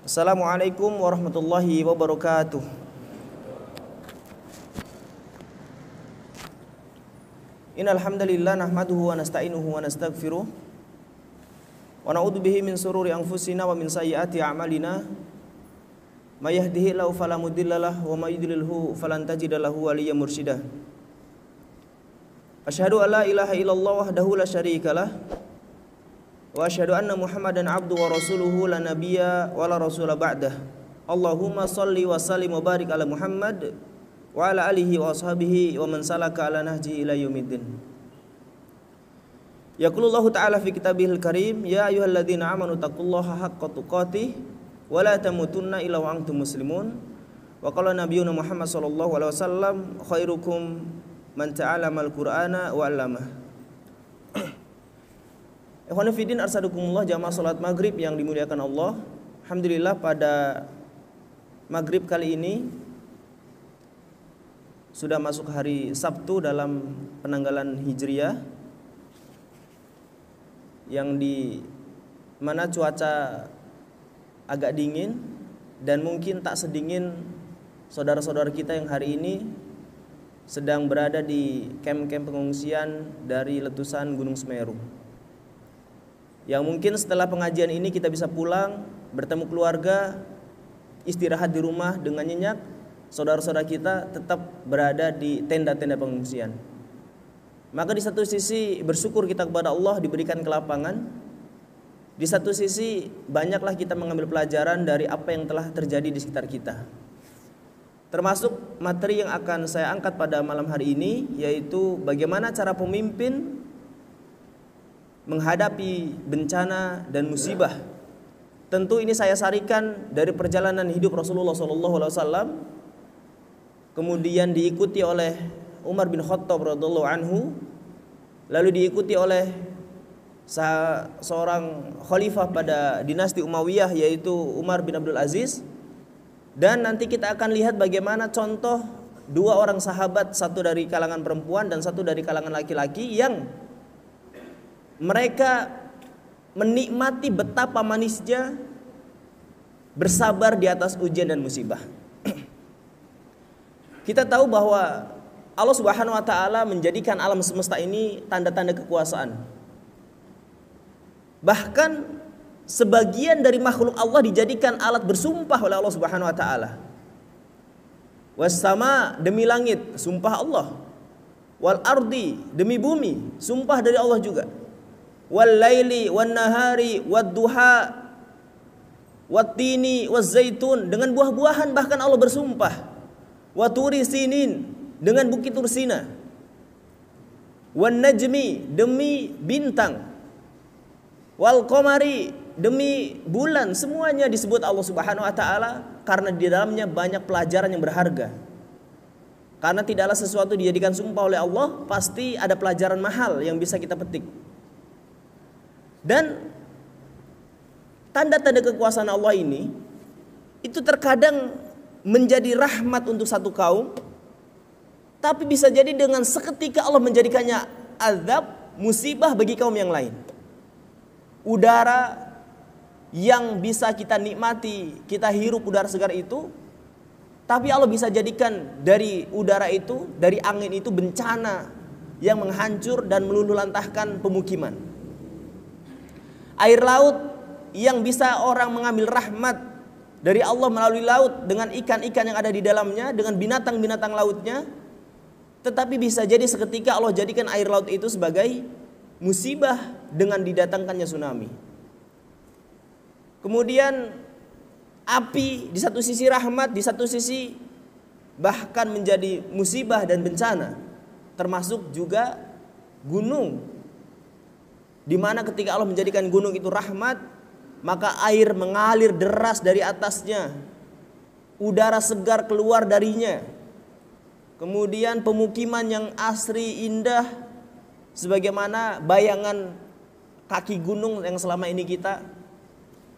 Assalamualaikum warahmatullahi wabarakatuh. Innal hamdalillah nahmaduhu wa nasta'inuhu wa nastaghfiruh wa na'udzu bihi min sururi anfusina wa min sayyiati a'malina. May yahdihillahu fala mudhillalah wa may yudlilhu falan tajida lahu waliyyan mursyida. Asyhadu an la ilaha illallah wahdahu la syarikalah wa asyhadu anna Muhammadan abdu wa rasuluhu la nabiyya wa la rasula ba'dah. Allahumma shalli wa sallim wa barik ala Muhammad wa ala alihi wa ashabihi wa man salaka ala nahji ila yaumiddin. Yaqulullahu ta'ala fi kitabihil karim, ya ayyuhalladzina amanu taqullaha haqqa tuqatih wa la tamutunna illa wa antum muslimun. Wa qala nabiyuna Muhammad sallallahu alaihi wasallam, khairukum man ta'allamal qur'ana wa 'allamahu. Ikhwani fiddin arsadukumullah, jamaah salat maghrib yang dimuliakan Allah. Alhamdulillah pada maghrib kali ini sudah masuk hari Sabtu dalam penanggalan Hijriyah, yang di mana cuaca agak dingin dan mungkin tak sedingin saudara-saudara kita yang hari ini sedang berada di kamp-kamp pengungsian dari letusan Gunung Semeru. Yang mungkin setelah pengajian ini kita bisa pulang, bertemu keluarga, istirahat di rumah dengan nyenyak. Saudara-saudara kita tetap berada di tenda-tenda pengungsian. Maka di satu sisi bersyukur kita kepada Allah diberikan kelapangan. Di satu sisi banyaklah kita mengambil pelajaran dari apa yang telah terjadi di sekitar kita. Termasuk materi yang akan saya angkat pada malam hari ini, yaitu bagaimana cara pemimpin menghadapi bencana dan musibah. Tentu ini saya sarikan dari perjalanan hidup Rasulullah SAW, kemudian diikuti oleh Umar bin Khattab radhiyallahu anhu, lalu diikuti oleh seorang khalifah pada dinasti Umayyah yaitu Umar bin Abdul Aziz. Dan nanti kita akan lihat bagaimana contoh dua orang sahabat, satu dari kalangan perempuan dan satu dari kalangan laki-laki, yang mereka menikmati betapa manisnya bersabar di atas ujian dan musibah. Kita tahu bahwa Allah Subhanahu wa taala menjadikan alam semesta ini tanda-tanda kekuasaan. Bahkan sebagian dari makhluk Allah dijadikan alat bersumpah oleh Allah Subhanahu wa taala. Was sama, demi langit, sumpah Allah. Wal ardi, demi bumi, sumpah dari Allah juga. Wal laili wan nahari wad duha wat tini waz zaitun, dengan buah-buahan bahkan Allah bersumpah. Wa turi sinin, dengan bukit Tursina. Wan najmi, demi bintang. Wal qamari, demi bulan. Semuanya disebut Allah Subhanahu wa taala karena di dalamnya banyak pelajaran yang berharga. Karena tidaklah sesuatu dijadikan sumpah oleh Allah, pasti ada pelajaran mahal yang bisa kita petik. Dan tanda-tanda kekuasaan Allah ini itu terkadang menjadi rahmat untuk satu kaum, tapi bisa jadi dengan seketika Allah menjadikannya azab, musibah bagi kaum yang lain. Udara yang bisa kita nikmati, kita hirup udara segar itu, tapi Allah bisa jadikan dari udara itu, dari angin itu bencana yang menghancur dan meluluhlantahkan pemukiman. Air laut yang bisa orang mengambil rahmat dari Allah melalui laut dengan ikan-ikan yang ada di dalamnya, dengan binatang-binatang lautnya, tetapi bisa jadi seketika Allah jadikan air laut itu sebagai musibah dengan didatangkannya tsunami. Kemudian api di satu sisi rahmat, di satu sisi bahkan menjadi musibah dan bencana. Termasuk juga gunung, di mana ketika Allah menjadikan gunung itu rahmat, maka air mengalir deras dari atasnya, udara segar keluar darinya. Kemudian pemukiman yang asri indah, sebagaimana bayangan kaki gunung yang selama ini kita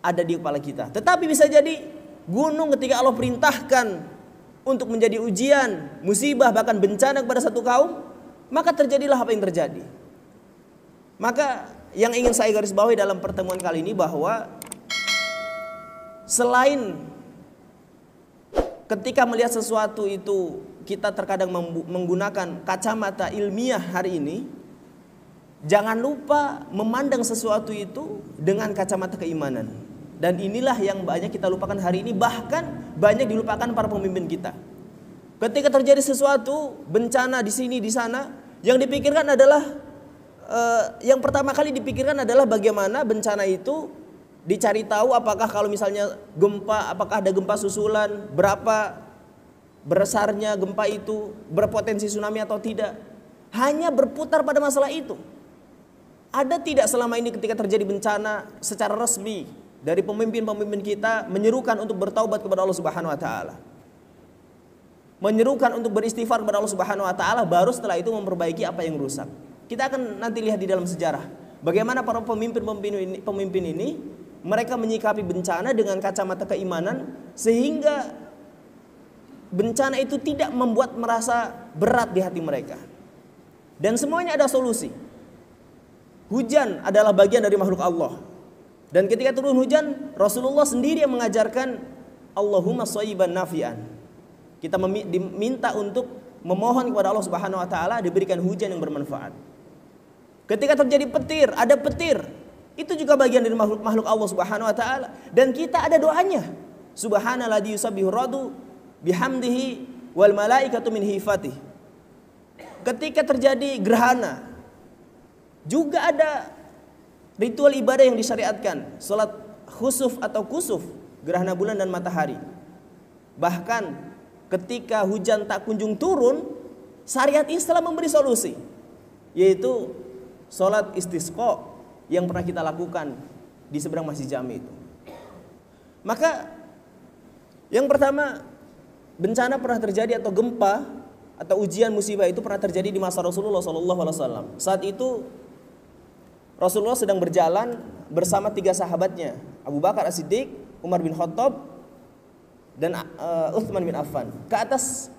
ada di kepala kita. Tetapi bisa jadi gunung ketika Allah perintahkan untuk menjadi ujian, musibah, bahkan bencana kepada satu kaum, maka terjadilah apa yang terjadi. Maka yang ingin saya garis bawahi dalam pertemuan kali ini bahwa selain ketika melihat sesuatu itu kita terkadang menggunakan kacamata ilmiah hari ini, jangan lupa memandang sesuatu itu dengan kacamata keimanan. Dan inilah yang banyak kita lupakan hari ini, bahkan banyak dilupakan para pemimpin kita. Ketika terjadi sesuatu bencana di sini di sana, yang dipikirkan adalah yang pertama kali dipikirkan adalah bagaimana bencana itu dicari tahu, apakah kalau misalnya gempa, apakah ada gempa susulan, berapa besarnya gempa itu, berpotensi tsunami atau tidak. Hanya berputar pada masalah itu. Ada tidak selama ini ketika terjadi bencana secara resmi dari pemimpin-pemimpin kita menyerukan untuk bertaubat kepada Allah Subhanahu wa taala? Menyerukan untuk beristighfar kepada Allah Subhanahu wa taala, baru setelah itu memperbaiki apa yang rusak. Kita akan nanti lihat di dalam sejarah bagaimana para pemimpin ini mereka menyikapi bencana dengan kacamata keimanan, sehingga bencana itu tidak membuat merasa berat di hati mereka. Dan semuanya ada solusi. Hujan adalah bagian dari makhluk Allah. Dan ketika turun hujan, Rasulullah sendiri yang mengajarkan Allahumma shayyiban nafi'an. Kita diminta untuk memohon kepada Allah Subhanahu wa taala diberikan hujan yang bermanfaat. Ketika terjadi petir, ada petir, itu juga bagian dari makhluk Allah Subhanahu wa taala, dan kita ada doanya. Subhanalladzi yusabbihu radu bihamdihi wal malaikatu min hifatihi. Ketika terjadi gerhana, juga ada ritual ibadah yang disyariatkan, salat khusuf atau kusuf, gerhana bulan dan matahari. Bahkan ketika hujan tak kunjung turun, syariat Islam memberi solusi, yaitu salat istisqa yang pernah kita lakukan di seberang Masjid Jami itu. Maka yang pertama, bencana pernah terjadi atau gempa atau ujian musibah itu pernah terjadi di masa Rasulullah SAW. Saat itu Rasulullah sedang berjalan bersama 3 sahabatnya, Abu Bakar As-Siddiq, Umar bin Khattab, dan Utsman bin Affan, ke atas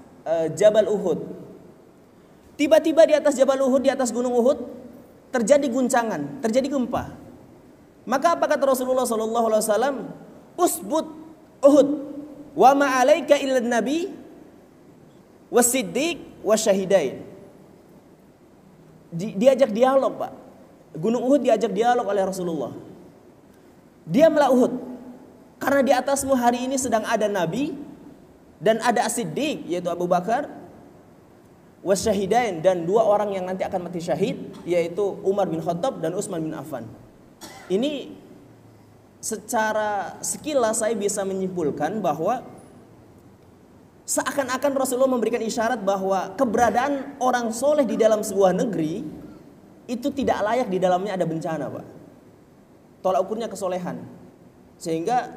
Jabal Uhud. Tiba-tiba di atas Jabal Uhud, di atas gunung Uhud, terjadi guncangan, terjadi gempa. Maka apa kata Rasulullah SAW? Usbut Uhud, wa ma'alaika illa nabi wasiddiq wasyahidain. Diajak dialog, Pak. Gunung Uhud diajak dialog oleh Rasulullah. Diamlah Uhud, karena di atasmu hari ini sedang ada nabi dan ada as-siddiq, yaitu Abu Bakar, wasyahidain, dan 2 orang yang nanti akan mati syahid, yaitu Umar bin Khattab dan Utsman bin Affan. Ini secara sekilas saya bisa menyimpulkan bahwa seakan-akan Rasulullah memberikan isyarat bahwa keberadaan orang soleh di dalam sebuah negeri itu tidak layak di dalamnya ada bencana, Pak. Tolak ukurnya kesolehan. Sehingga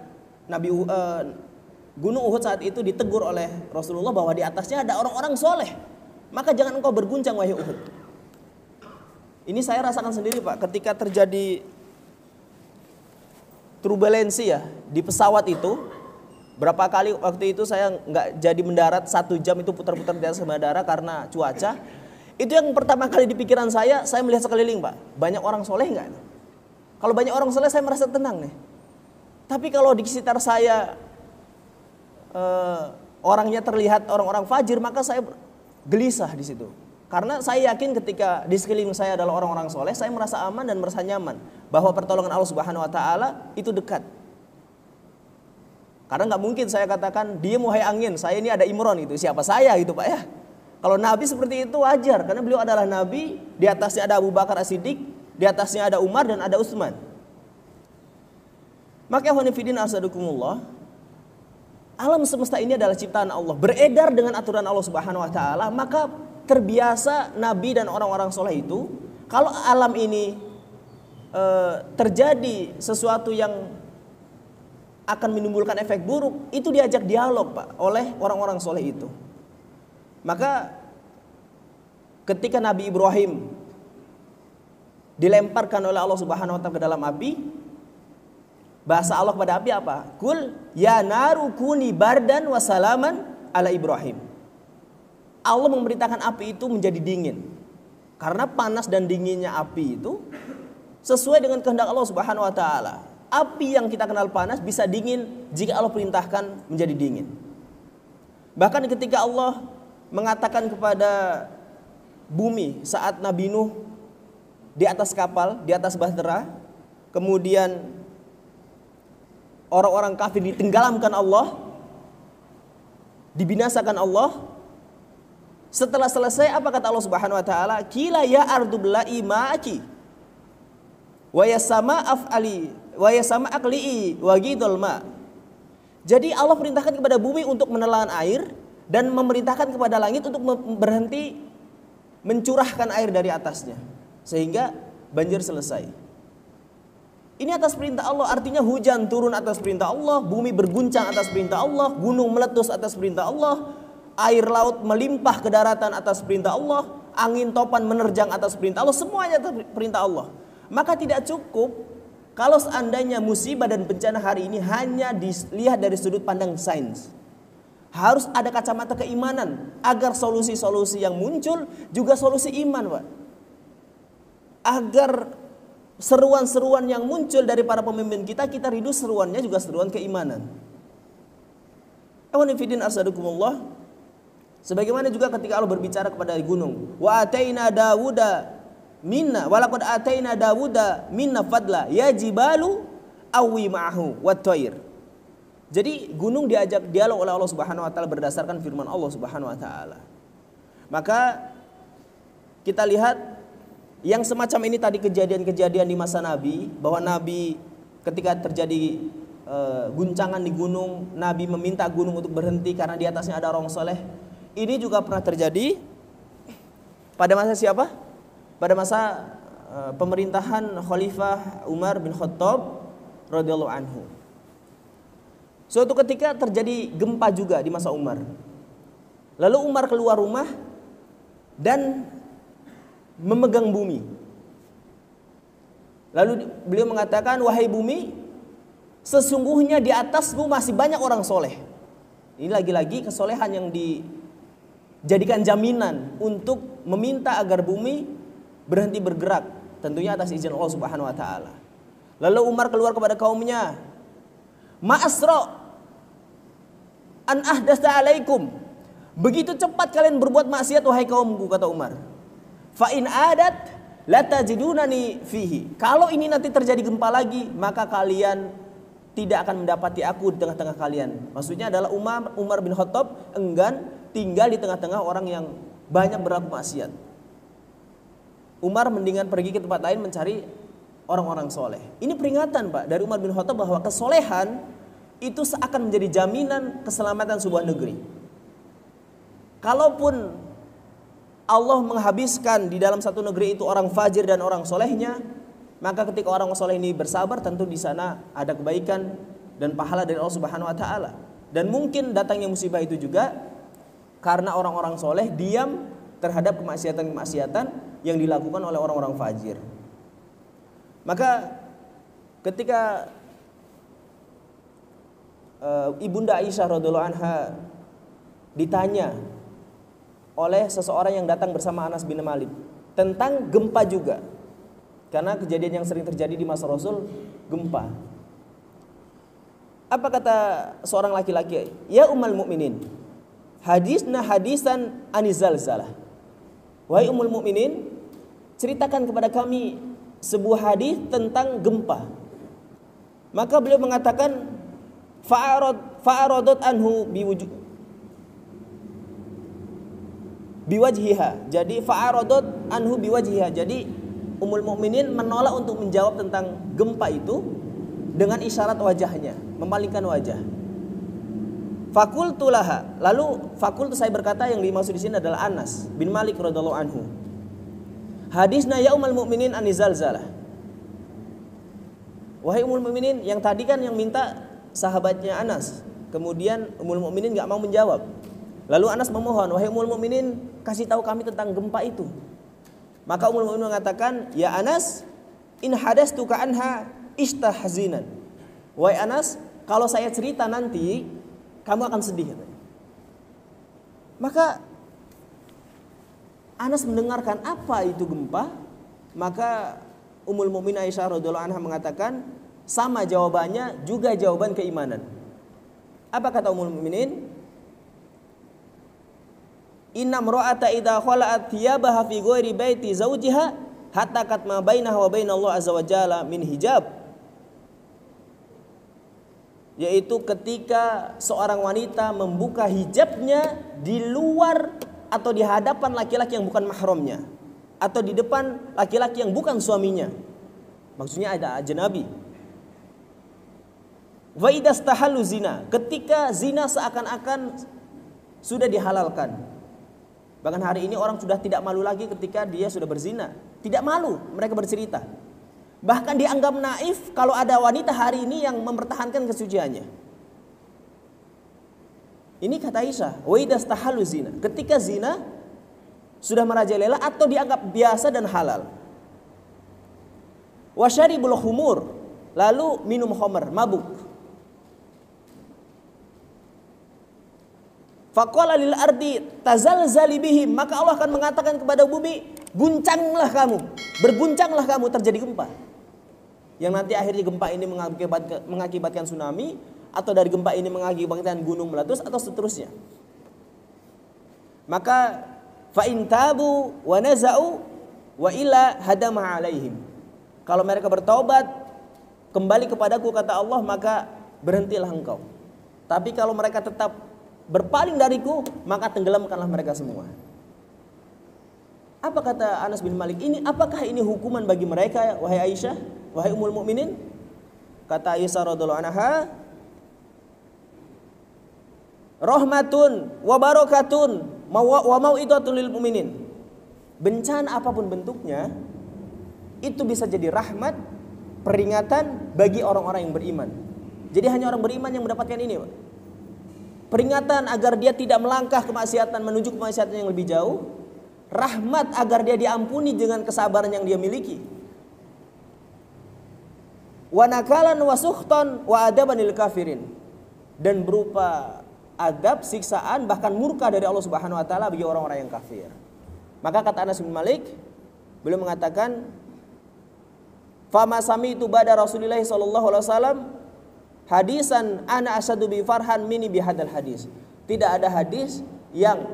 Gunung Uhud saat itu ditegur oleh Rasulullah bahwa di atasnya ada orang-orang soleh. Maka jangan engkau berguncang, wahai Uhud. Ini saya rasakan sendiri, Pak, ketika terjadi turbulensi ya di pesawat itu. Berapa kali waktu itu saya nggak jadi mendarat, 1 jam itu putar-putar di atas bandara karena cuaca. Itu yang pertama kali di pikiran saya melihat sekeliling, Pak. Banyak orang soleh nggak? Kalau banyak orang soleh saya merasa tenang nih. Tapi kalau di sekitar saya orangnya terlihat orang-orang fajir, maka saya gelisah di situ. Karena saya yakin ketika di sekeliling saya adalah orang-orang soleh, saya merasa aman dan merasa nyaman bahwa pertolongan Allah Subhanahu wa taala itu dekat. Karena nggak mungkin saya katakan diam wahai angin, saya ini ada Imron, itu siapa saya gitu, Pak ya. Kalau Nabi seperti itu wajar, karena beliau adalah Nabi, di atasnya ada Abu Bakar As-Siddiq, di atasnya ada Umar dan ada Utsman. Maka ikhwanifidin arsadukumullah, alam semesta ini adalah ciptaan Allah, beredar dengan aturan Allah Subhanahu wa taala. Maka terbiasa Nabi dan orang-orang soleh itu, kalau alam ini terjadi sesuatu yang akan menimbulkan efek buruk, itu diajak dialog, Pak, oleh orang-orang soleh itu. Maka ketika Nabi Ibrahim dilemparkan oleh Allah Subhanahu wa taala ke dalam api, bahasa Allah pada api apa? Kul ya naru kuni bardan wa salaman ala Ibrahim. Allah memberitakan api itu menjadi dingin. Karena panas dan dinginnya api itu sesuai dengan kehendak Allah Subhanahu wa taala. api yang kita kenal panas bisa dingin jika Allah perintahkan menjadi dingin. Bahkan ketika Allah mengatakan kepada bumi saat Nabi Nuh di atas kapal, di atas bahtera, kemudian orang-orang kafir ditenggelamkan Allah, dibinasakan Allah. Setelah selesai, apa kata Allah Subhanahu wa taala? Qila ya ardu bla'i ma'aki wa yasama af'ali wa yasama aqli'i wa ghidul ma. Jadi Allah perintahkan kepada bumi untuk menelan air dan memerintahkan kepada langit untuk berhenti mencurahkan air dari atasnya sehingga banjir selesai. Ini atas perintah Allah, artinya hujan turun atas perintah Allah, bumi berguncang atas perintah Allah, gunung meletus atas perintah Allah, air laut melimpah ke daratan atas perintah Allah, angin topan menerjang atas perintah Allah, semuanya atas perintah Allah. Maka tidak cukup kalau seandainya musibah dan bencana hari ini hanya dilihat dari sudut pandang sains. Harus ada kacamata keimanan agar solusi-solusi yang muncul juga solusi iman, Pak. Agar seruan-seruan yang muncul dari para pemimpin kita rindu seruannya juga seruan keimanan. Awanifidin arsadukumullah. Sebagaimana juga ketika Allah berbicara kepada gunung, wa ataina Dawuda minna walaqad ataina Dawuda minna fadla ya jibalu awi ma'ahu wat thair. Jadi gunung diajak dialog oleh Allah Subhanahu wa taala berdasarkan firman Allah Subhanahu wa taala. Maka kita lihat yang semacam ini tadi kejadian-kejadian di masa Nabi, bahwa Nabi ketika terjadi guncangan di gunung, Nabi meminta gunung untuk berhenti karena di atasnya ada orang soleh. Ini juga pernah terjadi pada masa siapa? Pada masa pemerintahan Khalifah Umar bin Khattab radhiyallahu anhu. Suatu ketika terjadi gempa juga di masa Umar. Lalu Umar keluar rumah dan memegang bumi. Lalu beliau mengatakan, wahai bumi, sesungguhnya di atasmu masih banyak orang soleh. Ini lagi-lagi kesolehan yang dijadikan jaminan untuk meminta agar bumi berhenti bergerak, tentunya atas izin Allah Subhanahu wa taala. Lalu Umar keluar kepada kaumnya, ma'asra an ahdasta alaikum. Begitu cepat kalian berbuat maksiat wahai kaumku, kata Umar. Fa in adat latajidunani fihi. Kalau ini nanti terjadi gempa lagi, maka kalian tidak akan mendapati aku di tengah-tengah kalian. Maksudnya adalah Umar bin Khattab enggan tinggal di tengah-tengah orang yang banyak berlaku maksiat. Umar mendingan pergi ke tempat lain mencari orang-orang soleh. Ini peringatan, Pak, dari Umar bin Khattab bahwa kesolehan itu seakan menjadi jaminan keselamatan sebuah negeri. Kalaupun Allah menghabiskan di dalam satu negeri itu orang fajir dan orang solehnya, maka ketika orang soleh ini bersabar, tentu di sana ada kebaikan dan pahala dari Allah Subhanahu wa taala. Dan mungkin datangnya musibah itu juga karena orang-orang soleh diam terhadap kemaksiatan-kemaksiatan yang dilakukan oleh orang-orang fajir. Maka ketika Ibunda Aisyah radhiyallahu anha ditanya oleh seseorang yang datang bersama Anas bin Malik tentang gempa juga, karena kejadian yang sering terjadi di masa Rasul, gempa. Apa kata seorang laki-laki? Ya Ummul Mukminin, hadisna hadisan anizalzalah. Wahai Ummul Mukminin, ceritakan kepada kami sebuah hadis tentang gempa. Maka beliau mengatakan fa'aradat anhu biwajhiha. Jadi fa'aradat anhu biwajhiha. Jadi Ummul Mukminin menolak untuk menjawab tentang gempa itu dengan isyarat wajahnya, memalingkan wajah. Fakultu laha. Lalu fakultu, saya berkata, yang dimaksud di sini adalah Anas bin Malik radhiyallahu anhu. Hadisna ya Ummul Mukminin anizalzalah. Wahai Ummul Mukminin, yang tadi kan yang minta sahabatnya Anas. Kemudian Ummul Mukminin enggak mau menjawab. Lalu Anas memohon, wahai Ummul Mukminin, kasih tahu kami tentang gempa itu. Maka Ummul Mukminin mengatakan, ya Anas, in hadastuka anha istahzinan. Wahai Anas, kalau saya cerita nanti kamu akan sedih. Maka Anas mendengarkan apa itu gempa. Maka Ummul Mukminin Aisyah radhiyallahu anha mengatakan, Sama jawabannya juga jawaban keimanan. Apa kata Ummul Mukminin? Inna mra'ata idza khala'at thiyabaha fi ghairi baiti zawjiha hatta katma bainaha wa bainallah azza wa jalla min hijab. Yaitu ketika seorang wanita membuka hijabnya di luar atau di hadapan laki-laki yang bukan mahramnya, atau di depan laki-laki yang bukan suaminya. Maksudnya ada ajnabi. Wa idastahalu zina, ketika zina seakan-akan sudah dihalalkan. Bahkan hari ini orang sudah tidak malu lagi ketika dia sudah berzina. Tidak malu mereka bercerita. Bahkan dianggap naif kalau ada wanita hari ini yang mempertahankan kesuciannya. Ini kata Aisyah, wa idastahalu zina, ketika zina sudah merajalela atau dianggap biasa dan halal. Wa syaribul khumur, lalu minum khamr, mabuk. Faqala lil ardi tazalzali bihim, maka Allah akan mengatakan kepada bumi, guncanglah kamu, berguncanglah kamu, terjadi gempa. Yang nanti akhirnya gempa ini mengakibatkan tsunami, atau dari gempa ini mengakibatkan gunung meletus, atau seterusnya. Maka fa in tabu wa naza'u wa illa hadama alaihim. Kalau mereka bertaubat kembali kepadaku, kata Allah, maka berhentilah engkau. Tapi kalau mereka tetap berpaling dariku, maka tenggelamkanlah mereka semua. Apa kata Anas bin Malik ini? Apakah ini hukuman bagi mereka, wahai Aisyah, wahai Ummul Mukminin? Kata Aisyah radhiyallahu anha, rahmatun wa barakatun wa mau'idatun lil mu'minin. Bencana apapun bentuknya itu bisa jadi rahmat, peringatan bagi orang-orang yang beriman. Jadi hanya orang beriman yang mendapatkan ini, Pak. Peringatan agar dia tidak melangkah kemaksiatan menuju kemaksiatan yang lebih jauh. Rahmat agar dia diampuni dengan kesabaran yang dia miliki. Wa nakalan wa sukhtan wa adaban lil kafirin. Dan berupa adab, siksaan, bahkan murka dari Allah Subhanahu wa taala bagi orang-orang yang kafir. Maka kata Anas bin Malik, beliau mengatakan, "Fama sami'tu ba'da Rasulillah sallallahu alaihi wasallam hadisan ana asadu bi farhan mini bi hadal hadis." Tidak ada hadis yang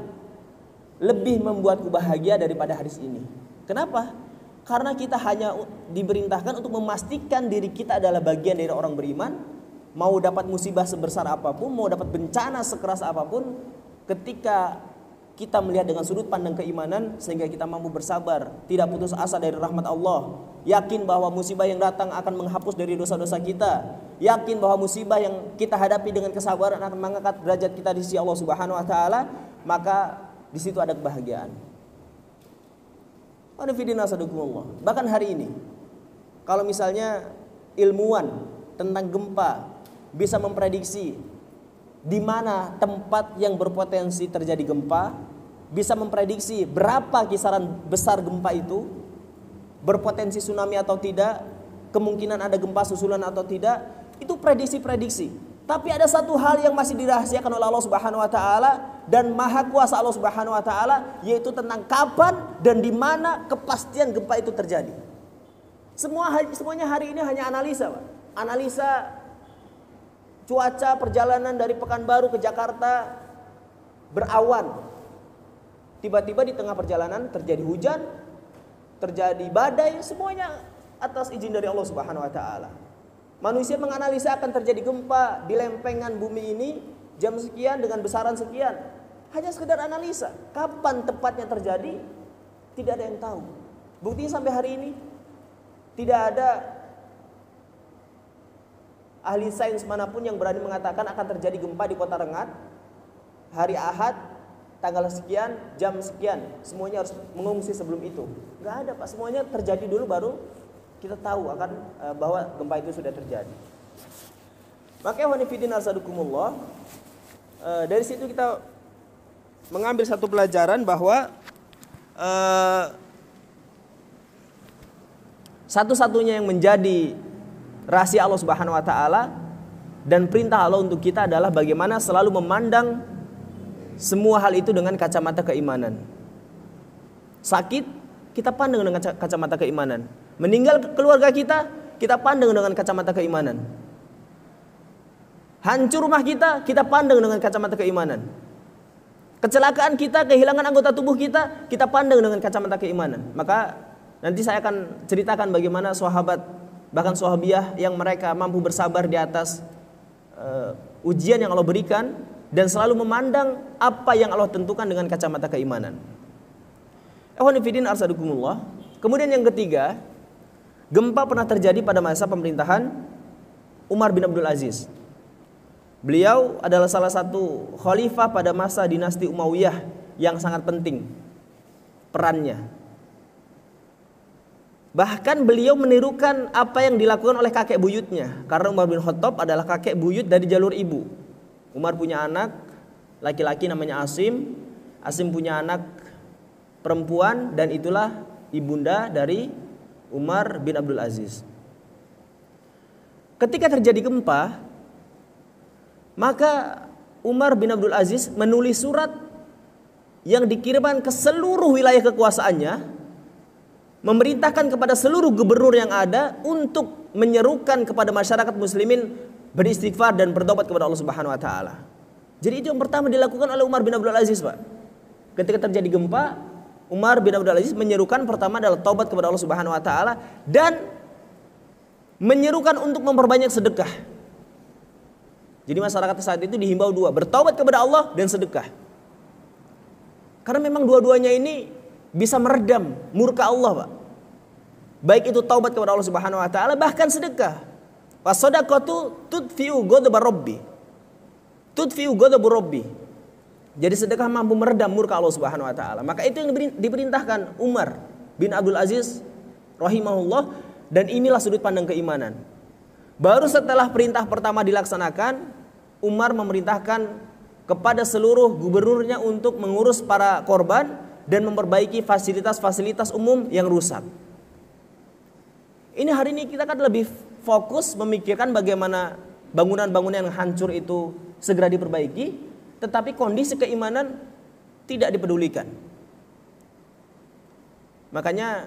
lebih membuatku bahagia daripada hadis ini. Kenapa? Karena kita hanya diperintahkan untuk memastikan diri kita adalah bagian dari orang beriman. Mau dapat musibah sebesar apapun, mau dapat bencana sekeras apapun, ketika kita melihat dengan sudut pandang keimanan, sehingga kita mampu bersabar, tidak putus asa dari rahmat Allah, yakin bahwa musibah yang datang akan menghapus dari dosa-dosa kita, yakin bahwa musibah yang kita hadapi dengan kesabaran akan mengangkat derajat kita di sisi Allah Subhanahu wa taala, maka di situ ada kebahagiaan. Bahkan hari ini, kalau misalnya ilmuwan tentang gempa bisa memprediksi di mana tempat yang berpotensi terjadi gempa, bisa memprediksi berapa kisaran besar gempa itu, berpotensi tsunami atau tidak, kemungkinan ada gempa susulan atau tidak, itu prediksi-prediksi. Tapi ada satu hal yang masih dirahasiakan oleh Allah Subhanahu wa taala dan maha kuasa Allah Subhanahu wa taala, yaitu tentang kapan dan di mana kepastian gempa itu terjadi. Semuanya hari ini hanya analisa, Pak. Analisa cuaca perjalanan dari Pekanbaru ke Jakarta berawan. Tiba-tiba di tengah perjalanan terjadi hujan, terjadi badai, semuanya atas izin dari Allah Subhanahu wa taala. Manusia menganalisa akan terjadi gempa di lempengan bumi ini jam sekian dengan besaran sekian. Hanya sekedar analisa. Kapan tepatnya terjadi? Tidak ada yang tahu. Buktinya sampai hari ini tidak ada ahli sains manapun yang berani mengatakan akan terjadi gempa di Kota Rengat hari Ahad tanggal sekian, jam sekian. Semuanya harus mengungsi sebelum itu. Enggak ada, Pak. Semuanya terjadi dulu baru kita tahu akan bahwa gempa itu sudah terjadi. Maka wanifidin asadukumullah, dari situ kita mengambil satu pelajaran bahwa satu-satunya yang menjadi rahasia Allah Subhanahu wa taala dan perintah Allah untuk kita adalah bagaimana selalu memandang semua hal itu dengan kacamata keimanan. Sakit, kita pandang dengan kacamata keimanan. Meninggal keluarga kita kita pandang dengan kacamata keimanan. Hancur rumah kita pandang dengan kacamata keimanan. Kecelakaan kita, kehilangan anggota tubuh kita pandang dengan kacamata keimanan. Maka nanti saya akan ceritakan bagaimana sahabat, bahkan sahabiah yang mereka mampu bersabar di atas ujian yang Allah berikan dan selalu memandang apa yang Allah tentukan dengan kacamata keimanan. Ikhwani fillah arsadukumullah. Kemudian yang ketiga, gempa pernah terjadi pada masa pemerintahan Umar bin Abdul Aziz. Beliau adalah salah satu khalifah pada masa dinasti Umayyah yang sangat penting perannya. Bahkan beliau menirukan apa yang dilakukan oleh kakek buyutnya, karena Umar bin Khattab adalah kakek buyut dari jalur ibu. Umar punya anak laki-laki namanya Asim. Asim punya anak perempuan dan itulah ibunda dari Umar bin Abdul Aziz. Ketika terjadi gempa, maka Umar bin Abdul Aziz menulis surat yang dikirimkan ke seluruh wilayah kekuasaannya, memerintahkan kepada seluruh gubernur yang ada untuk menyerukan kepada masyarakat muslimin beristighfar dan bertobat kepada Allah Subhanahu wa taala. Jadi itu yang pertama dilakukan oleh Umar bin Abdul Aziz, Pak. Ketika terjadi gempa, Umar bin Abdul Aziz menyerukan pertama adalah taubat kepada Allah Subhanahu wa taala dan menyerukan untuk memperbanyak sedekah. Jadi masyarakat saat itu dihimbau dua, bertaubat kepada Allah dan sedekah. Karena memang dua-duanya ini bisa meredam murka Allah, Pak. Baik itu taubat kepada Allah Subhanahu wa taala, bahkan sedekah. Wasadaqatu tudfi'u ghadab rabbi. Tudfi'u ghadab rabbi. Jadi sedekah mampu meredam murka Allah Subhanahu wa taala. Maka itu yang diperintahkan Umar bin Abdul Aziz rahimahullah, dan inilah sudut pandang keimanan. Baru setelah perintah pertama dilaksanakan, Umar memerintahkan kepada seluruh gubernurnya untuk mengurus para korban dan memperbaiki fasilitas-fasilitas umum yang rusak. Ini hari ini kita kan lebih fokus memikirkan bagaimana bangunan-bangunan yang hancur itu segera diperbaiki, tetapi kondisi keimanan tidak dipedulikan. Makanya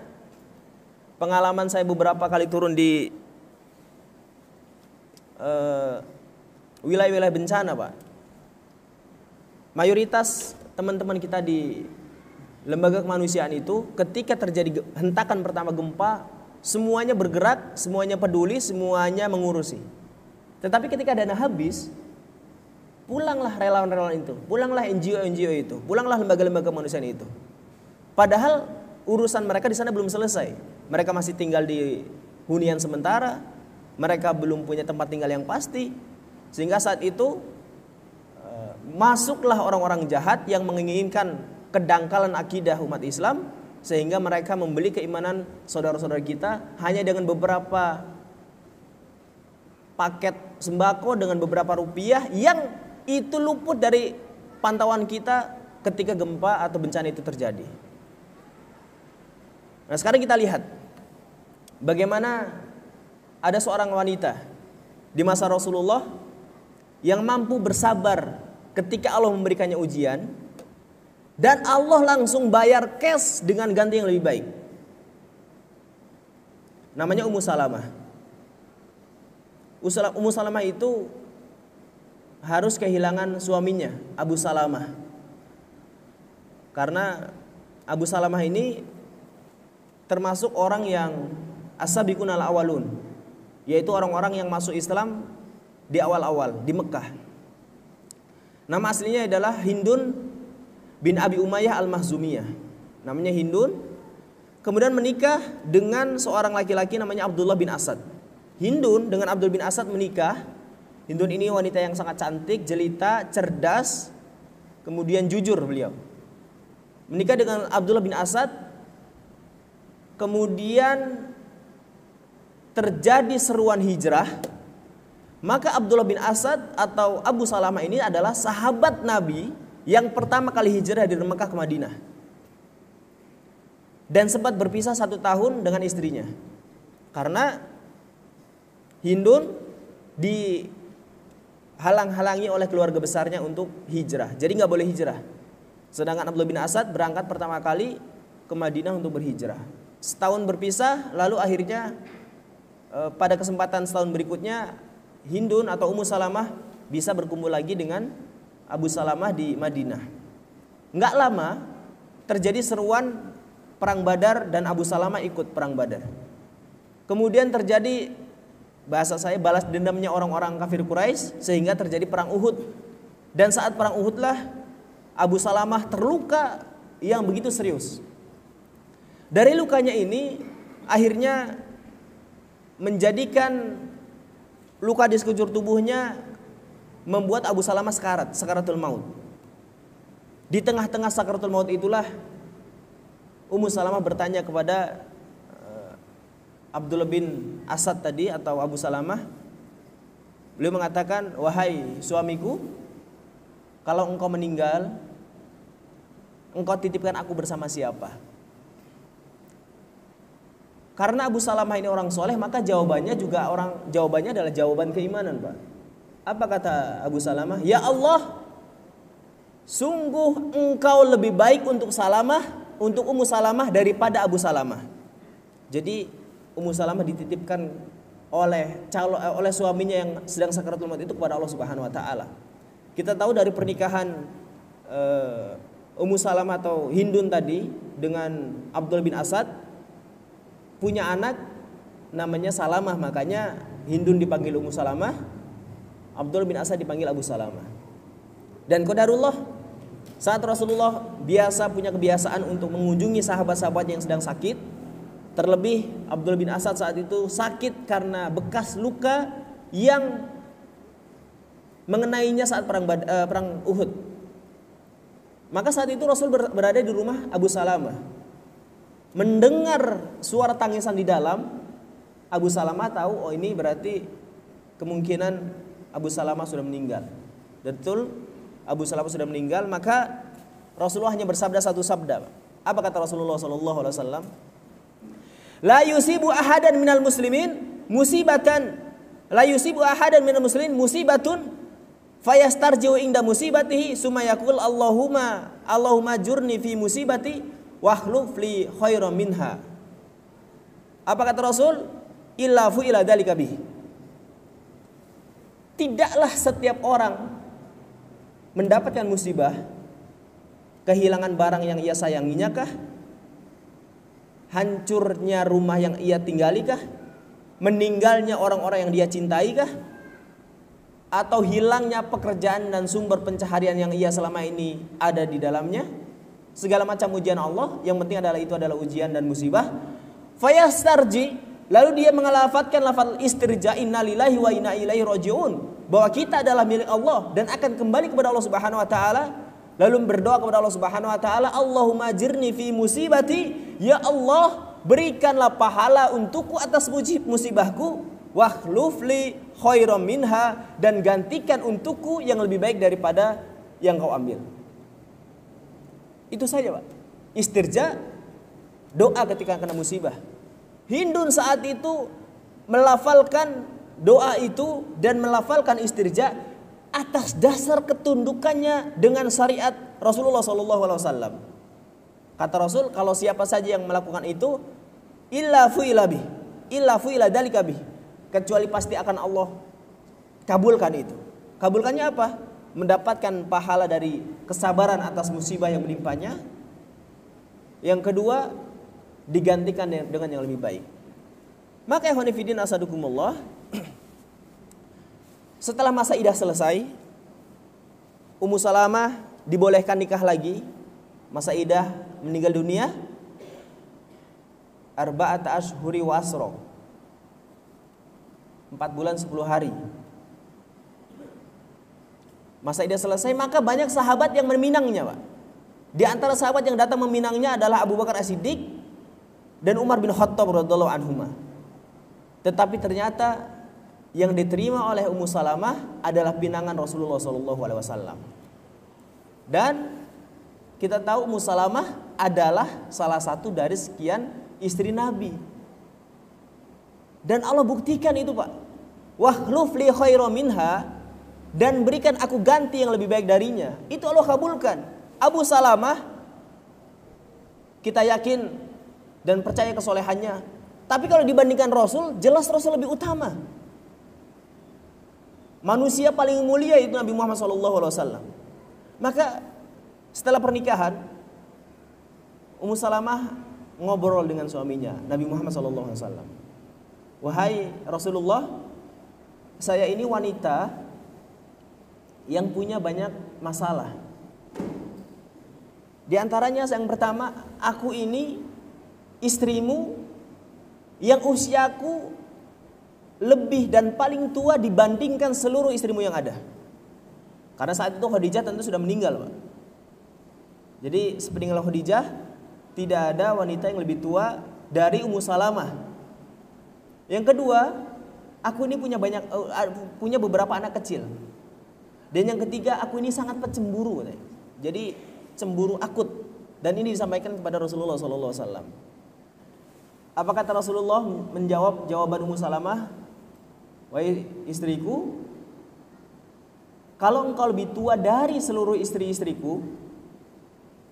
pengalaman saya beberapa kali turun di wilayah-wilayah bencana, Pak. Mayoritas teman-teman kita di lembaga kemanusiaan itu ketika terjadi hentakan pertama gempa, semuanya bergerak, semuanya peduli, semuanya mengurusi. Tetapi ketika dana habis, pulanglah relawan-relawan itu, pulanglah NGO-NGO itu, pulanglah lembaga-lembaga kemanusiaan itu. Padahal urusan mereka di sana belum selesai. Mereka masih tinggal di hunian sementara, mereka belum punya tempat tinggal yang pasti. Sehingga saat itu masuklah orang-orang jahat yang menginginkan kedangkalan akidah umat Islam, sehingga mereka membeli keimanan saudara-saudara kita hanya dengan beberapa paket sembako dengan beberapa rupiah yang itu luput dari pantauan kita ketika gempa atau bencana itu terjadi. Nah, sekarang kita lihat bagaimana ada seorang wanita di masa Rasulullah yang mampu bersabar ketika Allah memberikannya ujian, dan Allah langsung bayar cash dengan ganti yang lebih baik. Namanya Ummu Salamah. Ummu Salamah itu harus kehilangan suaminya, Abu Salamah. Karena Abu Salamah ini termasuk orang yang as-sabiqun al-awwalun, yaitu orang-orang yang masuk Islam di awal-awal di Mekah. Nama aslinya adalah Hindun bin Abi Umayyah al-Mahzumiyah. Namanya Hindun. Kemudian menikah dengan seorang laki-laki namanya Abdullah bin Asad. Hindun dengan Abdul bin Asad menikah. Hindun ini wanita yang sangat cantik, jelita, cerdas, kemudian jujur beliau. Menikah dengan Abdullah bin Asad. Kemudian terjadi seruan hijrah. Maka Abdullah bin Asad atau Abu Salamah ini adalah sahabat Nabi yang pertama kali hijrah dari Mekah ke Madinah, dan sempat berpisah 1 tahun dengan istrinya karena Hindun dihalang-halangi oleh keluarga besarnya untuk hijrah, jadi nggak boleh hijrah. Sedangkan Abdullah bin Asad berangkat pertama kali ke Madinah untuk berhijrah. Setahun berpisah, lalu akhirnya pada kesempatan setahun berikutnya Hindun atau Ummu Salamah bisa berkumpul lagi dengan Abu Salamah di Madinah. Nggak lama terjadi seruan perang Badar dan Abu Salamah ikut perang Badar. Kemudian terjadi, bahasa saya, balas dendamnya orang-orang kafir Quraisy sehingga terjadi perang Uhud. Dan saat perang Uhud lah Abu Salamah terluka yang begitu serius. Dari lukanya ini akhirnya menjadikan luka di sekujur tubuhnya membuat Abu Salamah sakaratul maut. Di tengah-tengah sakaratul maut itulah Ummu Salamah bertanya kepada Abdullah bin Asad tadi atau Abu Salamah. Beliau mengatakan, "Wahai suamiku, kalau engkau meninggal, engkau titipkan aku bersama siapa?" Karena Abu Salamah ini orang soleh, maka jawabannya adalah jawaban keimanan, Pak. Apa kata Abu Salamah? "Ya Allah, sungguh engkau lebih baik untuk Ummu Salamah daripada Abu Salamah." Jadi Ummu Salamah dititipkan oleh suaminya yang sedang sakaratul maut itu kepada Allah Subhanahu wa taala. Kita tahu dari pernikahan Ummu Salamah atau Hindun tadi dengan Abdul bin Asad, punya anak namanya Salamah, makanya Hindun dipanggil Ummu Salamah, Abdul bin Asad dipanggil Abu Salamah. Dan qadarullah, saat Rasulullah punya kebiasaan untuk mengunjungi sahabat-sahabat yang sedang sakit, terlebih Abdul bin Asad saat itu sakit karena bekas luka yang mengenainya saat perang Uhud. Maka saat itu Rasul berada di rumah Abu Salamah. Mendengar suara tangisan di dalam, Abu Salamah tahu, oh ini berarti kemungkinan Abu Salamah sudah meninggal. Betul, Abu Salamah sudah meninggal, maka Rasulullah hanya bersabda satu sabda. Apa kata Rasulullah SAW? La yusibu ahadan minal muslimin musibatan, la yusibu ahadan minal muslimin musibatun fayastarji'u inda musibatihi summa yaqul Allahumma jurni fi musibati wahluf li khairan minha. Apa kata Rasul? Illa fu'ila dzalika bihi. Tidaklah setiap orang mendapatkan musibah, kehilangan barang yang ia sayanginya kah, hancurnya rumah yang ia tinggali kah, meninggalnya orang-orang yang dia cintai kah, atau hilangnya pekerjaan dan sumber pencaharian yang ia selama ini ada di dalamnya. Segala macam ujian Allah, yang penting itu adalah ujian dan musibah. Fayastarji, lalu dia mengalafatkan lafaz istirja, inna lillahi wa inna ilaihi rajiun, bahwa kita adalah milik Allah dan akan kembali kepada Allah Subhanahu wa taala. Lalu berdoa kepada Allah Subhanahu wa taala, Allahumma jirni fi musibati, ya Allah, berikanlah pahala untukku atas musibahku, wakhluf li khairam minha, dan gantikan untukku yang lebih baik daripada yang kau ambil. Itu saja, Pak. Istirja, doa ketika kena musibah. Hindun saat itu melafalkan doa itu dan melafalkan istirja atas dasar ketundukannya dengan syariat Rasulullah SAW. Kata Rasul, kalau siapa saja yang melakukan itu, illa fu'ila dzalika bih, kecuali pasti akan Allah kabulkan itu. Kabulkannya apa? Mendapatkan pahala dari kesabaran atas musibah yang menimpanya. Yang kedua, digantikan dengan yang lebih baik. Maka ikhwan fillah asadukumullah, setelah masa idah selesai, Ummu Salamah dibolehkan nikah lagi. Masa idah meninggal dunia, arba'ata ashhuri wa asra, 4 bulan 10 hari. Masa idah selesai, maka banyak sahabat yang meminangnya, Pak. Di antara sahabat yang datang meminangnya adalah Abu Bakar As-Siddiq dan Umar bin Khattab radhiyallahu anhuma. Tetapi ternyata yang diterima oleh Ummu Salamah adalah pinangan Rasulullah SAW. Dan kita tahu Ummu Salamah adalah salah satu dari sekian istri Nabi. Dan Allah buktikan itu, Pak. Wakhluf li khairan minha, dan berikan aku ganti yang lebih baik darinya. Itu Allah kabulkan. Abu Salamah, kita yakin dan percaya kesolehannya, Tapi kalau dibandingkan Rasul, jelas Rasul lebih utama. Manusia paling mulia itu Nabi Muhammad SAW. Maka setelah pernikahan, Ummu Salamah ngobrol dengan suaminya, Nabi Muhammad SAW. Wahai Rasulullah, saya ini wanita yang punya banyak masalah. Di antaranya yang pertama, aku ini istrimu yang usiaku lebih dan paling tua dibandingkan seluruh istrimu yang ada. Karena saat itu Khadijah tentu sudah meninggal, Pak. Jadi sepeninggal Khadijah tidak ada wanita yang lebih tua dari Ummu Salamah. Yang kedua, aku ini punya beberapa anak kecil. Dan yang ketiga, aku ini sangat pecemburu. Jadi cemburu akut, dan ini disampaikan kepada Rasulullah SAW. Apa kata Rasulullah menjawab jawaban Ummu Salamah? Wahai istriku, kalau engkau lebih tua dari seluruh istri-istriku,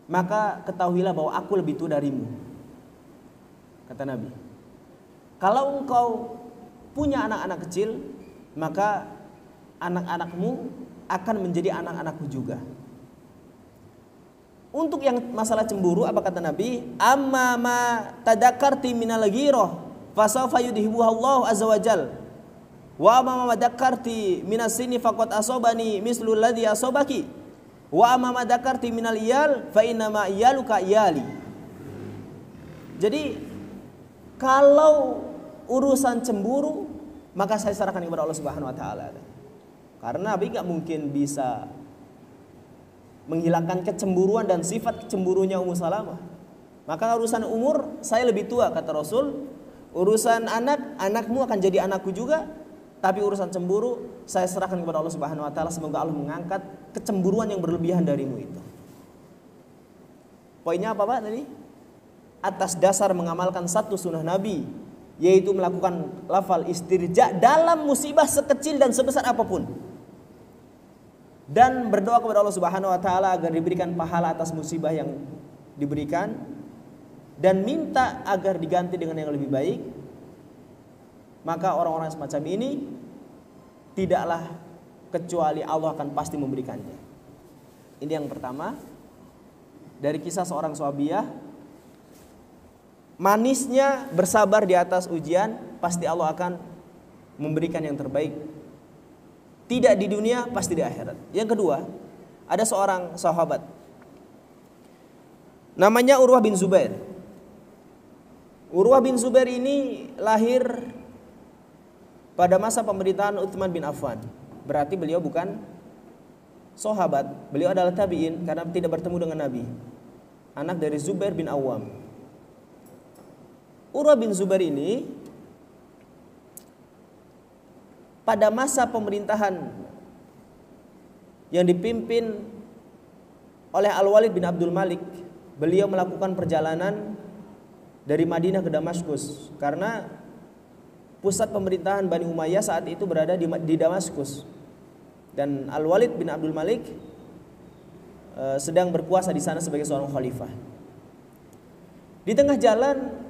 maka ketahuilah bahwa aku lebih tua darimu. Kata Nabi, kalau engkau punya anak-anak kecil, maka anak-anakmu akan menjadi anak-anakku juga. Untuk yang masalah cemburu, apa kata Nabi? Amma ma tadakkarti minal ghirah fa sawfa yudhibuha Allah azza wajal. Wa amma ma tadakkarti minas sini faqad asobani mislul ladzi asobaki. Wa amma ma tadakkarti minal iyal fa inna ma iyaluka iyali. Jadi kalau urusan cemburu, maka saya serahkan kepada Allah Subhanahu wa taala. Karena Nabi enggak mungkin bisa menghilangkan kecemburuan dan sifat kecemburunya Ummu Salamah. Maka urusan umur saya lebih tua, kata Rasul. Urusan anak, anakmu akan jadi anakku juga. Tapi urusan cemburu saya serahkan kepada Allah Subhanahu wa taala. Semoga Allah mengangkat kecemburuan yang berlebihan darimu itu. Poinnya apa, Pak, tadi? Atas dasar mengamalkan satu sunnah Nabi, yaitu melakukan lafal istirja dalam musibah sekecil dan sebesar apapun, dan berdoa kepada Allah Subhanahu wa taala agar diberikan pahala atas musibah yang diberikan, dan minta agar diganti dengan yang lebih baik. Maka orang-orang semacam ini tidaklah kecuali Allah akan pasti memberikannya. Ini yang pertama dari kisah seorang sahabiah. Manisnya bersabar di atas ujian, pasti Allah akan memberikan yang terbaik. Tidak di dunia, pasti di akhirat. Yang kedua, ada seorang sahabat namanya Urwah bin Zubair. Urwah bin Zubair ini lahir pada masa pemerintahan Utsman bin Affan. Berarti beliau bukan sahabat, beliau adalah tabi'in karena tidak bertemu dengan Nabi. Anak dari Zubair bin Awam. Urwah bin Zubair ini pada masa pemerintahan yang dipimpin oleh Al-Walid bin Abdul Malik, beliau melakukan perjalanan dari Madinah ke Damaskus karena pusat pemerintahan Bani Umayyah saat itu berada di Damaskus, dan Al-Walid bin Abdul Malik sedang berkuasa di sana sebagai seorang khalifah. Di tengah jalan,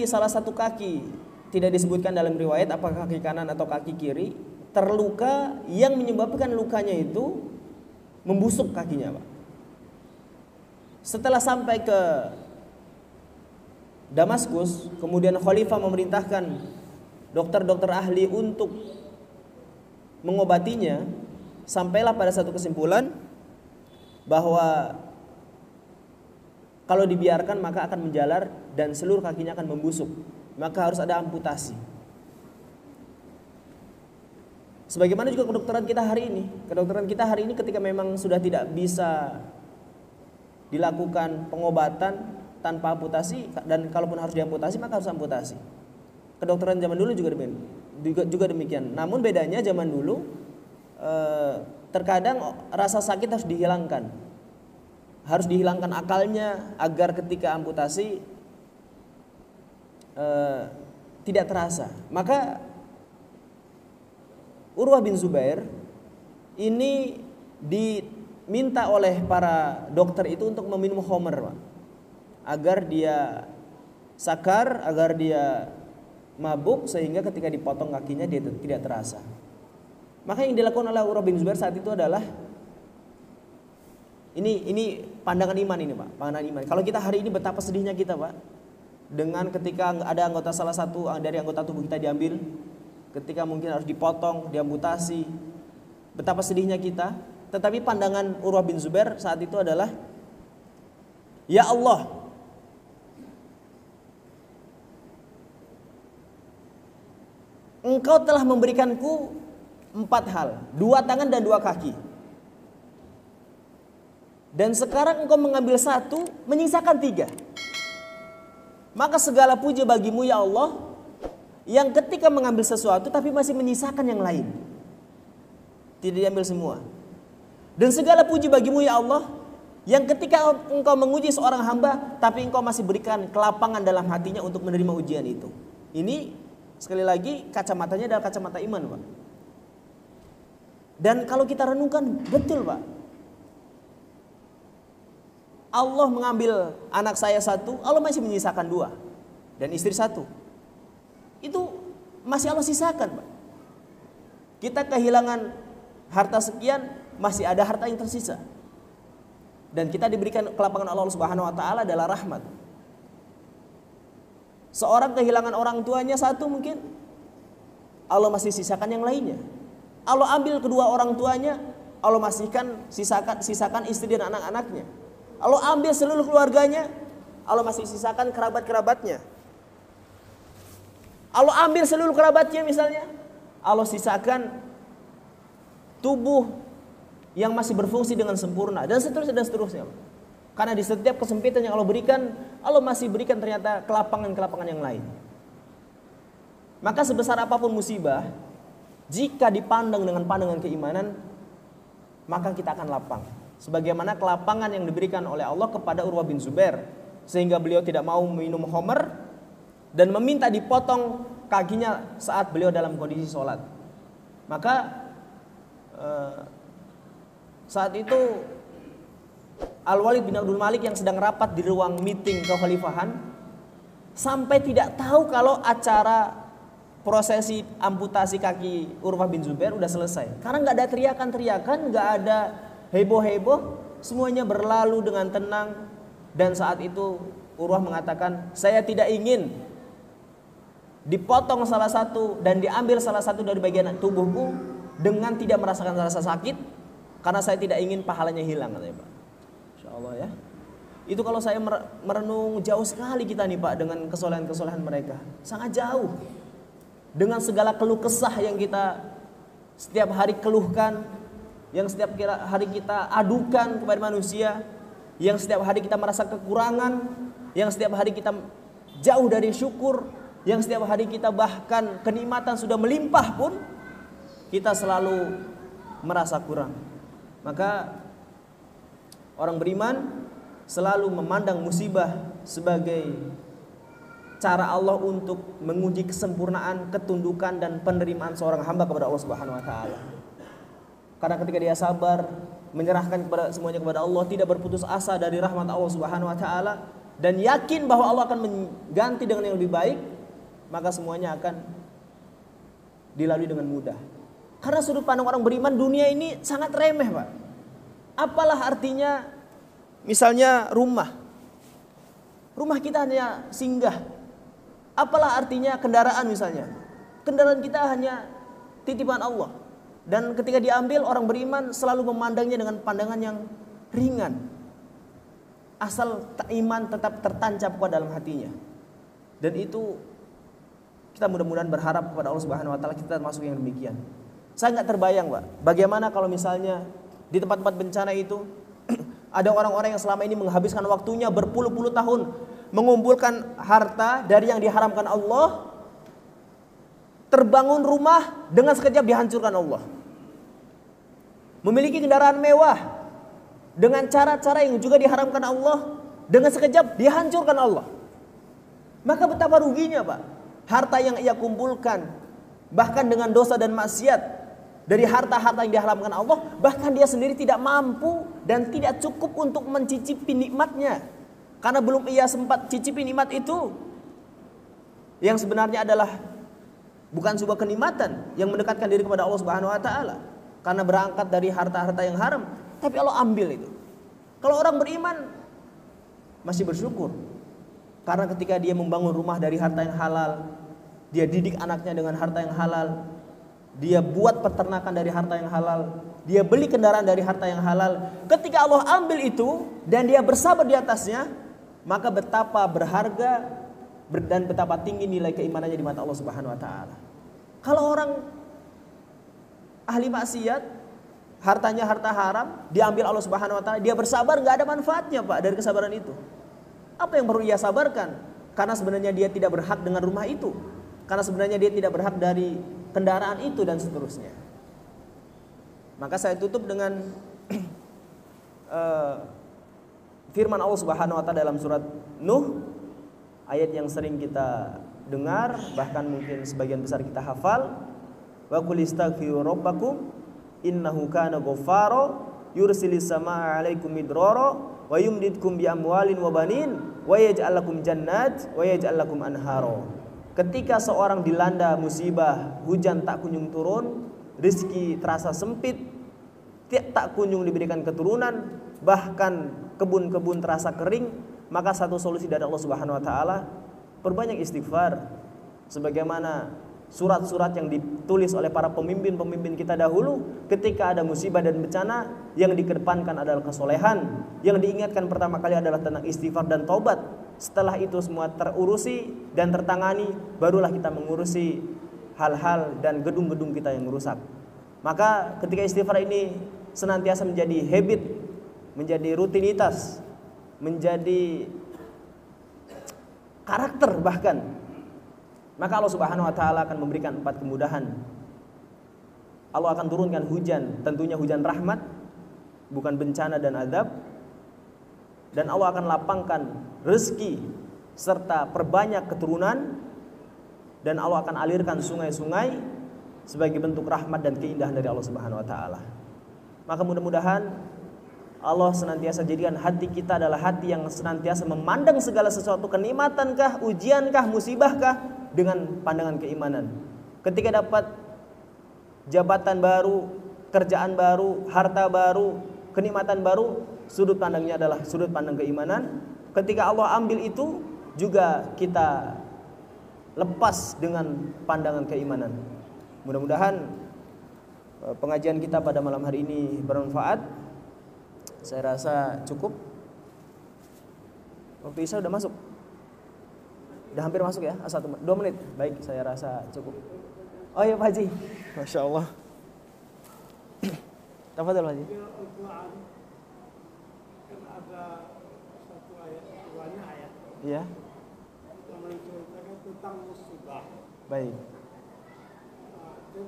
salah satu kaki, tidak disebutkan dalam riwayat apakah kaki kanan atau kaki kiri, terluka yang menyebabkan lukanya itu membusuk kakinya, Pak. Setelah sampai ke Damaskus, kemudian khalifah memerintahkan dokter-dokter ahli untuk mengobatinya. Sampailah pada satu kesimpulan bahwa kalau dibiarkan maka akan menjalar dan seluruh kakinya akan membusuk, maka harus ada amputasi. Sebagaimana juga kedokteran kita hari ini. Kedokteran kita hari ini ketika memang sudah tidak bisa dilakukan pengobatan tanpa amputasi, dan kalaupun harus diamputasi maka harus amputasi. Kedokteran zaman dulu juga demikian. Namun bedanya zaman dulu terkadang rasa sakit harus dihilangkan. Harus dihilangkan akalnya agar ketika amputasi tidak terasa. Maka Urwah bin Zubair ini diminta oleh para dokter itu untuk meminum khamr, Pak, agar dia sakar, agar dia mabuk sehingga ketika dipotong kakinya dia tidak terasa. Maka yang dilakukan oleh Urwah bin Zubair saat itu adalah ini pandangan iman ini Pak, pandangan iman. Kalau kita hari ini betapa sedihnya kita Pak, dengan ketika ada salah satu dari anggota tubuh kita diambil, ketika mungkin harus dipotong, diamputasi, betapa sedihnya kita. Tetapi pandangan Urwah bin Zubair saat itu adalah, ya Allah, Engkau telah memberikanku 4 hal, 2 tangan dan 2 kaki. Dan sekarang Engkau mengambil 1, menyisakan 3. Maka segala puji bagimu ya Allah, yang ketika mengambil sesuatu tapi masih menyisakan yang lain, tidak diambil semua. Dan segala puji bagimu ya Allah, yang ketika Engkau menguji seorang hamba tapi Engkau masih berikan kelapangan dalam hatinya untuk menerima ujian itu. Ini sekali lagi kacamatanya adalah kacamata iman Pak. Dan kalau kita renungkan, betul Pak, Allah mengambil anak saya 1, Allah masih menyisakan 2, dan istri 1. Itu masih Allah sisakan Pak. Kita kehilangan harta sekian, masih ada harta yang tersisa. Dan kita diberikan kelapangan Allah Subhanahu wa taala adalah rahmat. Seorang kehilangan orang tuanya 1 mungkin, Allah masih sisakan yang lainnya. Allah ambil kedua orang tuanya, Allah masih sisakan istri dan anak-anaknya. Allah ambil seluruh keluarganya, Allah masih sisakan kerabat-kerabatnya. Allah ambil seluruh kerabatnya misalnya, Allah sisakan tubuh yang masih berfungsi dengan sempurna, dan seterusnya dan seterusnya. Karena di setiap kesempitan yang Allah berikan, Allah masih berikan ternyata kelapangan-kelapangan yang lain. Maka sebesar apapun musibah, jika dipandang dengan pandangan keimanan, maka kita akan lapang. Sebagaimana kelapangan yang diberikan oleh Allah kepada Urwah bin Zubair, sehingga beliau tidak mau minum khamr dan meminta dipotong kakinya saat beliau dalam kondisi sholat. Maka saat itu Al-Walid bin Abdul Malik yang sedang rapat di ruang meeting kekhalifahan sampai tidak tahu kalau acara prosesi amputasi kaki Urwah bin Zubair udah selesai. Karena nggak ada teriakan-teriakan, nggak ada heboh-heboh, semuanya berlalu dengan tenang. Dan saat itu Urwah mengatakan, saya tidak ingin dipotong salah satu dan diambil salah satu dari bagian tubuhku dengan tidak merasakan rasa sakit, karena saya tidak ingin pahalanya hilang, katanya Pak. Insya Allah ya. Itu kalau saya merenung, jauh sekali kita nih Pak dengan kesalahan-kesalahan mereka, sangat jauh. Dengan segala keluh kesah yang kita setiap hari keluhkan, yang setiap hari kita adukan kepada manusia, yang setiap hari kita merasa kekurangan, yang setiap hari kita jauh dari syukur, yang setiap hari kita bahkan kenikmatan sudah melimpah pun kita selalu merasa kurang. Maka orang beriman selalu memandang musibah sebagai cara Allah untuk menguji kesempurnaan, ketundukan dan penerimaan seorang hamba kepada Allah Subhanahu wa taala. Karena ketika dia sabar, menyerahkan semuanya kepada Allah, tidak berputus asa dari rahmat Allah Subhanahu wa taala dan yakin bahwa Allah akan mengganti dengan yang lebih baik, maka semuanya akan dilalui dengan mudah. Karena sudut pandang orang beriman, dunia ini sangat remeh, Pak. Apalah artinya misalnya rumah kita hanya singgah. Apalah artinya kendaraan misalnya. Kendaraan kita hanya titipan Allah. Dan ketika diambil, orang beriman selalu memandangnya dengan pandangan yang ringan. Asal iman tetap tertancap kuat dalam hatinya. Dan itu kita mudah-mudahan berharap kepada Allah Subhanahu wa taala kita termasuk yang demikian. Saya nggak terbayang, Pak, bagaimana kalau misalnya di tempat-tempat bencana itu ada orang-orang yang selama ini menghabiskan waktunya berpuluh-puluh tahun mengumpulkan harta dari yang diharamkan Allah, terbangun rumah dengan sekejap dihancurkan Allah. Memiliki kendaraan mewah dengan cara-cara yang juga diharamkan Allah, dengan sekejap dihancurkan Allah. Maka betapa ruginya, Pak, harta yang ia kumpulkan bahkan dengan dosa dan maksiat dari harta-harta yang diharamkan Allah, bahkan dia sendiri tidak mampu dan tidak cukup untuk mencicipi nikmatnya. Karena belum ia sempat cicipi nikmat itu, yang sebenarnya adalah bukan sebuah kenikmatan yang mendekatkan diri kepada Allah Subhanahu wa taala karena berangkat dari harta-harta yang haram, tapi Allah ambil itu. Kalau orang beriman masih bersyukur karena ketika dia membangun rumah dari harta yang halal, dia didik anaknya dengan harta yang halal, dia buat peternakan dari harta yang halal, dia beli kendaraan dari harta yang halal. Ketika Allah ambil itu dan dia bersabar di atasnya, maka betapa berharga dan betapa tinggi nilai keimanannya di mata Allah Subhanahu wa taala. Kalau orang ahli maksiat, hartanya harta haram, diambil Allah Subhanahu wa taala, dia bersabar, enggak ada manfaatnya, Pak, dari kesabaran itu. Apa yang perlu ia sabarkan? Karena sebenarnya dia tidak berhak dengan rumah itu. Karena sebenarnya dia tidak berhak dari kendaraan itu dan seterusnya. Maka saya tutup dengan firman Allah Subhanahu wa taala dalam surat Nuh, ayat yang sering kita dengar, bahkan mungkin sebagian besar kita hafal. Wa qul istaghfiru rabbakum innahu kana ghaffara yursilis samaa 'alaikum midrara wa yumdidkum bi amwalin wa banin wa yaj'al lakum jannat wa yaj'al lakum anhara. Ketika seorang dilanda musibah, hujan tak kunjung turun, rezeki terasa sempit, tak kunjung diberikan keturunan, bahkan kebun-kebun terasa kering, maka satu solusi dari Allah Subhanahu wa taala, perbanyak istighfar. Sebagaimana surat-surat yang ditulis oleh para pemimpin-pemimpin kita dahulu, ketika ada musibah dan bencana, yang dikedepankan adalah kesolehan, yang diingatkan pertama kali adalah tentang istighfar dan taubat. Setelah itu semua terurusi dan tertangani, barulah kita mengurusi hal-hal dan gedung-gedung kita yang rusak. Maka ketika istighfar ini senantiasa menjadi habit, menjadi rutinitas, menjadi karakter bahkan, maka Allah Subhanahu wa taala akan memberikan 4 kemudahan. Allah akan turunkan hujan, tentunya hujan rahmat, bukan bencana dan azab. Dan Allah akan lapangkan rezeki serta perbanyak keturunan, dan Allah akan alirkan sungai-sungai sebagai bentuk rahmat dan keindahan dari Allah Subhanahu wa taala. Maka mudah-mudahan Allah senantiasa jadikan hati kita adalah hati yang senantiasa memandang segala sesuatu, kenikmatankah, ujiankah, musibahkah, dengan pandangan keimanan. Ketika dapat jabatan baru, kerjaan baru, harta baru, kenikmatan baru, sudut pandangnya adalah sudut pandang keimanan. Ketika Allah ambil itu, juga kita lepas dengan pandangan keimanan. Mudah-mudahan pengajian kita pada malam hari ini bermanfaat. Saya rasa cukup. Waktu Isya udah masuk? Udah hampir masuk ya? 2 menit. Baik, saya rasa cukup. Oh iya Pak Haji. Masya Allah. Tafadhol Pak Haji. Kan ada satu ayat, banyak ayat. Iya. Yang menceritakan tentang musibah. Baik. Dan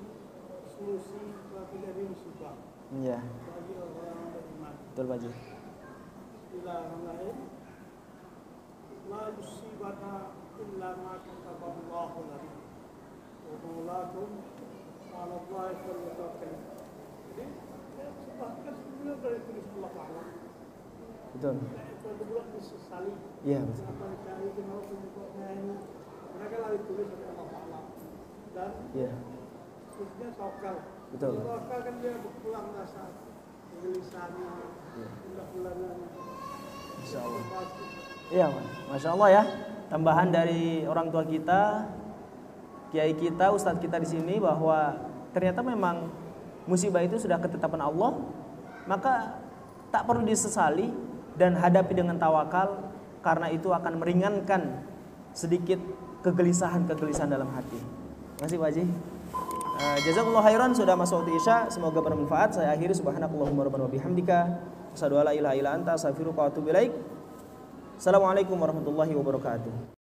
solusi dari musibah. Iya. Bagi orang beriman. Betul Pak Haji. Bismillahirrahmanirrahim. La yusibana illa ma kataballahu lana. Wa maulakum ala Allahi falyatawakkalun. Jadi sebabkan sebenarnya dari tulis Allah Ta'ala. Betul. Itu bulan disesali. Iya betul. Kenapa dicari, kenapa penyebabnya ini. Mereka lah ditulis oleh Allah Ta'ala. Dan Iya. khususnya tawakal. Betul. Tawakal kan dia berpulang rasa kegelisahannya, bulan-bulanannya. Masya Allah. Iya, Masya Allah ya. Tambahan dari orang tua kita, kiai kita, ustadz kita di sini, bahwa ternyata memang musibah itu sudah ketetapan Allah, maka tak perlu disesali dan hadapi dengan tawakal, karena itu akan meringankan sedikit kegelisahan-kegelisahan dalam hati. Terima kasih Pak Haji. Jazakumullah khairan, sudah masuk waktu Isya, semoga bermanfaat. Saya akhiri, subhanakallahumma rabbana wa bihamdika, asyhadu an la ilaha illa anta, astaghfiruka wa atubu ilaik. Assalamualaikum warahmatullahi wabarakatuh.